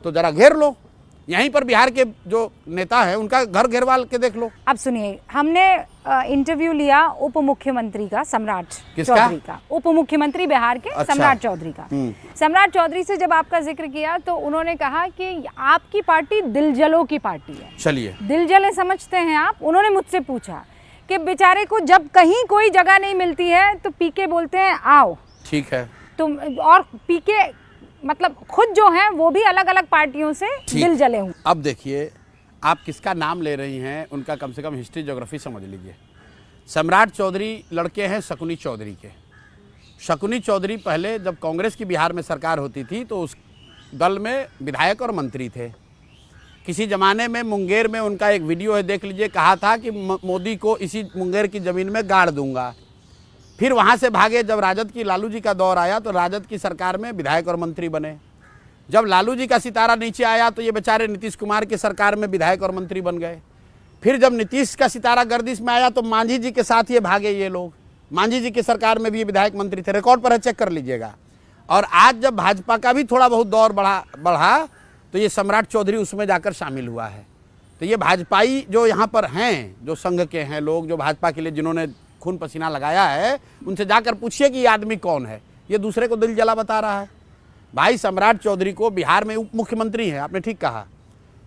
तो जरा घेर लो। यहीं पर बिहार के जो नेता है उनका घर घेरवाल के देख लो। अब सुनिए, हमने इंटरव्यू लिया उप मुख्यमंत्री का, सम्राट चौधरी का, उप मुख्यमंत्री बिहार के। अच्छा। सम्राट चौधरी का। सम्राट चौधरी से जब आपका जिक्र किया तो उन्होंने कहा कि आपकी पार्टी दिलजलों की पार्टी है। चलिए, दिलजले समझते हैं आप? उन्होंने मुझसे पूछा कि बेचारे को जब कहीं कोई जगह नहीं मिलती है तो पीके बोलते हैं आओ। ठीक है। तुम और पीके मतलब खुद जो हैं वो भी अलग अलग पार्टियों से दिल जले हुए। अब देखिए, आप किसका नाम ले रही हैं, उनका कम से कम हिस्ट्री ज्योग्राफी समझ लीजिए। सम्राट चौधरी लड़के हैं शकुनी चौधरी के। शकुनी चौधरी पहले जब कांग्रेस की बिहार में सरकार होती थी तो उस दल में विधायक और मंत्री थे। किसी ज़माने में मुंगेर में उनका एक वीडियो है, देख लीजिए, कहा था कि मोदी को इसी मुंगेर की ज़मीन में गाड़ दूंगा। फिर वहाँ से भागे, जब राजद की लालू जी का दौर आया तो राजद की सरकार में विधायक और मंत्री बने। जब लालू जी का सितारा नीचे आया तो ये बेचारे नीतीश कुमार की सरकार में विधायक और मंत्री बन गए। फिर जब नीतीश का सितारा गर्दिश में आया तो मांझी जी के साथ ये भागे ये लोग। मांझी जी की सरकार में भी ये विधायक मंत्री थे, रिकॉर्ड पर है, चेक कर लीजिएगा। और आज जब भाजपा का भी थोड़ा बहुत दौर बढ़ा तो ये सम्राट चौधरी उसमें जाकर शामिल हुआ है। तो ये भाजपाई जो यहाँ पर हैं, जो संघ के हैं लोग, जो भाजपा के लिए जिन्होंने खून पसीना लगाया है, उनसे जाकर पूछिए कि ये आदमी कौन है। ये दूसरे को दिल जला बता रहा है। भाई, सम्राट चौधरी को बिहार में उप मुख्यमंत्री है, आपने ठीक कहा।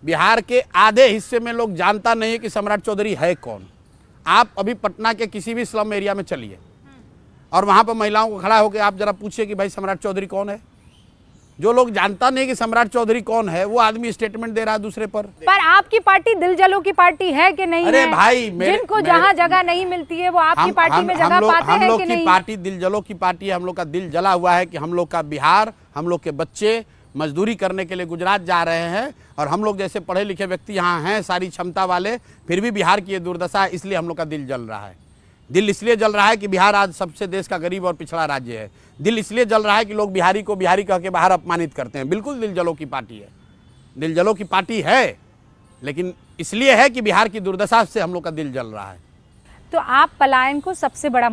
बिहार के आधे हिस्से में लोग जानता नहीं है कि सम्राट चौधरी है कौन। आप अभी पटना के किसी भी स्लम एरिया में चलिए और वहाँ पर महिलाओं को खड़ा होकर आप जरा पूछिए कि भाई सम्राट चौधरी कौन है। जो लोग जानता नहीं कि सम्राट चौधरी कौन है, वो आदमी स्टेटमेंट दे रहा है दूसरे पर। आपकी पार्टी दिलजलों की पार्टी है कि नहीं? अरे है? भाई, जिनको जहाँ जगह नहीं मिलती है वो आपकी पार्टी में जगह पाते हैं कि नहीं? हम लोग की पार्टी दिलजलों की पार्टी है। हम लोग का दिल जला हुआ है कि हम लोग का बिहार, हम लोग के बच्चे मजदूरी करने के लिए गुजरात जा रहे हैं और हम लोग जैसे पढ़े लिखे व्यक्ति यहाँ हैं, सारी क्षमता वाले, फिर भी बिहार की ये दुर्दशा है। इसलिए हम लोग का दिल जल रहा है। दिल इसलिए जल रहा है कि बिहार आज सबसे देश का गरीब और पिछड़ा राज्य है। दिल इसलिए जल रहा है कि लोग बिहारी को बिहारी कह के बाहर अपमानित करते हैं। बिल्कुल दिल जलों की पार्टी है, दिल जलों की पार्टी है, लेकिन इसलिए है कि बिहार की दुर्दशा से हम लोग का दिल जल रहा है। तो आप पलायन को सबसे बड़ा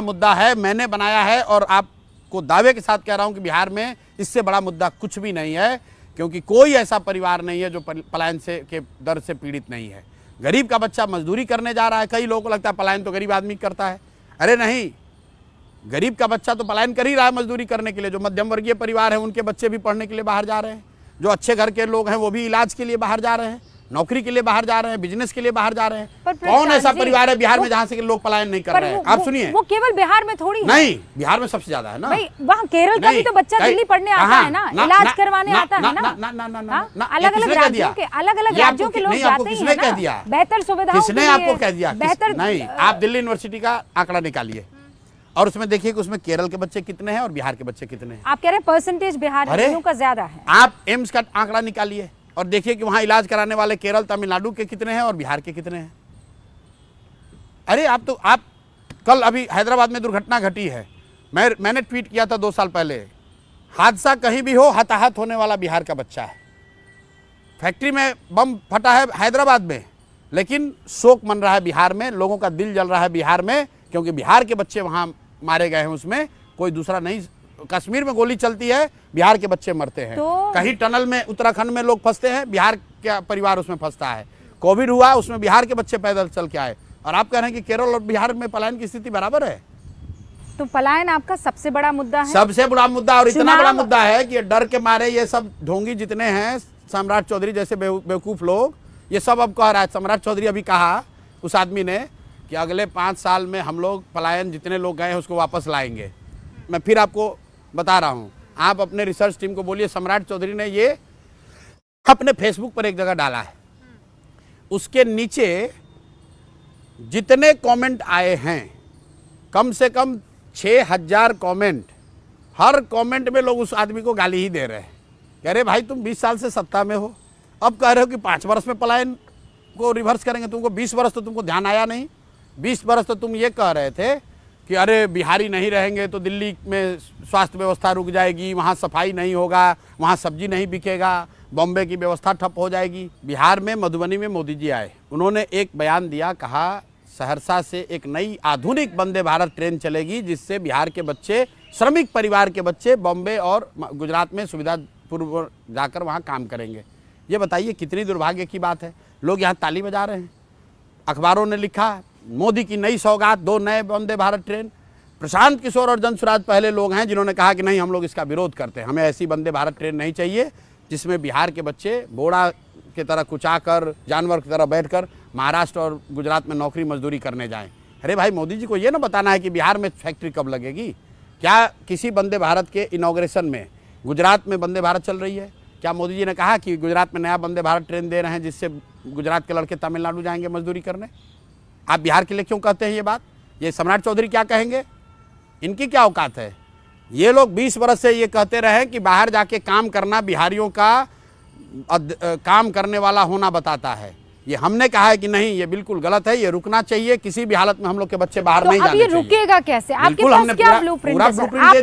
मुद्दा है, मैंने बनाया है और आपको दावे के साथ कह रहा हूं कि बिहार में इससे बड़ा मुद्दा कुछ भी नहीं है, क्योंकि कोई ऐसा परिवार नहीं है जो पलायन से के दर से पीड़ित नहीं है। गरीब का बच्चा मजदूरी करने जा रहा है। कई लोगों को लगता है पलायन तो गरीब आदमी करता है। अरे नहीं, गरीब का बच्चा तो पलायन कर ही रहा है मजदूरी करने के लिए। जो मध्यम वर्गीय परिवार है उनके बच्चे भी पढ़ने के लिए बाहर जा रहे हैं। जो अच्छे घर के लोग हैं वो भी इलाज के लिए बाहर जा रहे हैं, नौकरी के लिए बाहर जा रहे हैं, बिजनेस के लिए बाहर जा रहे हैं। कौन ऐसा परिवार है बिहार में जहां से लोग पलायन नहीं कर रहे हैं? आप सुनिए, वो केवल बिहार में थोड़ी नहीं, बिहार में सबसे ज्यादा है ना। वहाँ केरल का भी तो बच्चा दिल्ली पढ़ने आता है ना, इलाज करवाने आता है ना। अलग अलग राज्यों के लोग जाते हैं ना, बेहतर सुविधाओं किसने आपको कह दिया? नहीं, आप दिल्ली यूनिवर्सिटी का आंकड़ा निकालिए और उसमें देखिए कि उसमें केरल के बच्चे कितने हैं और बिहार के बच्चे कितने हैं। आप कह रहे हैं परसेंटेज बिहार का ज्यादा है। आप एम्स का आंकड़ा निकालिए और देखिए कि वहां इलाज कराने वाले केरल, तमिलनाडु के कितने हैं और बिहार के कितने हैं। अरे आप कल अभी हैदराबाद में दुर्घटना घटी है, मैंने ट्वीट किया था 2 साल पहले, हादसा कहीं भी हो हताहत होने वाला बिहार का बच्चा है। फैक्ट्री में बम फटा है हैदराबाद में, लेकिन शोक मन रहा है बिहार में, लोगों का दिल जल रहा है बिहार में, क्योंकि बिहार के बच्चे वहां मारे गए हैं, उसमें कोई दूसरा नहीं। कश्मीर में गोली चलती है, बिहार के बच्चे मरते हैं। कहीं टनल में उत्तराखंड में लोग फंसते हैं, बिहार का परिवार उसमें फंसता है। कोविड हुआ, उसमें बिहार के बच्चे पैदल चल के आए, और आप कह रहे हैं कि केरल और बिहार में पलायन की स्थिति बराबर है। तो पलायन आपका सबसे बड़ा मुद्दा है? सबसे बड़ा मुद्दा, और इतना बड़ा मुद्दा है कि डर के मारे ये सब ढोंगी जितने हैं, सम्राट चौधरी जैसे बेवकूफ लोग, ये सब अब कह रहा है। सम्राट चौधरी अभी कहा उस आदमी ने कि अगले 5 साल में हम लोग पलायन जितने लोग गए हैं उसको वापस लाएंगे। मैं फिर आपको बता रहा हूं, आप अपने रिसर्च टीम को बोलिए, सम्राट चौधरी ने ये अपने फेसबुक पर एक जगह डाला है, उसके नीचे जितने कमेंट आए हैं, कम से कम 6000 कमेंट, हर कमेंट में लोग उस आदमी को गाली ही दे रहे हैं। कह रहे भाई तुम 20 साल से सत्ता में हो, अब कह रहे हो कि 5 वर्ष में पलायन को रिवर्स करेंगे। तुमको 20 वर्ष तो तुमको ध्यान आया नहीं। 20 वर्ष तो तुम ये कह रहे थे कि अरे बिहारी नहीं रहेंगे तो दिल्ली में स्वास्थ्य व्यवस्था रुक जाएगी, वहाँ सफाई नहीं होगा, वहाँ सब्जी नहीं बिकेगा, बॉम्बे की व्यवस्था ठप हो जाएगी। बिहार में मधुबनी में मोदी जी आए, उन्होंने एक बयान दिया, कहा सहरसा से एक नई आधुनिक वंदे भारत ट्रेन चलेगी, जिससे बिहार के बच्चे, श्रमिक परिवार के बच्चे बॉम्बे और गुजरात में सुविधा पूर्व जाकर वहाँ काम करेंगे। ये बताइए कितनी दुर्भाग्य की बात है। लोग यहाँ ताली बजा रहे हैं। अखबारों ने लिखा मोदी की नई सौगात 2 नए वंदे भारत ट्रेन। प्रशांत किशोर और जनसुराज पहले लोग हैं जिन्होंने कहा कि नहीं, हम लोग इसका विरोध करते हैं, हमें ऐसी वंदे भारत ट्रेन नहीं चाहिए जिसमें बिहार के बच्चे बोड़ा की तरह कुचाकर, जानवर की तरह बैठकर महाराष्ट्र और गुजरात में नौकरी मजदूरी करने जाएं। अरे भाई, मोदी जी को ये ना बताना है कि बिहार में फैक्ट्री कब लगेगी। क्या किसी वंदे भारत के इनॉग्रेशन में गुजरात में वंदे भारत चल रही है? क्या मोदी जी ने कहा कि गुजरात में नया वंदे भारत ट्रेन दे रहे हैं जिससे गुजरात के लड़के तमिलनाडु जाएंगे मजदूरी करने? आप बिहार के लिए क्यों कहते हैं ये बात? ये सम्राट चौधरी क्या कहेंगे? इनकी क्या औकात है? ये लोग 20 वर्ष से ये कहते रहे कि बाहर जाके काम करना बिहारियों का काम करने वाला होना बताता है। ये हमने कहा है कि नहीं, ये बिल्कुल गलत है, ये रुकना चाहिए। किसी भी हालत में हम लोग के बच्चे बाहर नहीं जाने चाहिए। अब ये रुकेगा कैसे? आपके बिल्कुल, पास हमने क्या ब्लूप्रिंट है सर?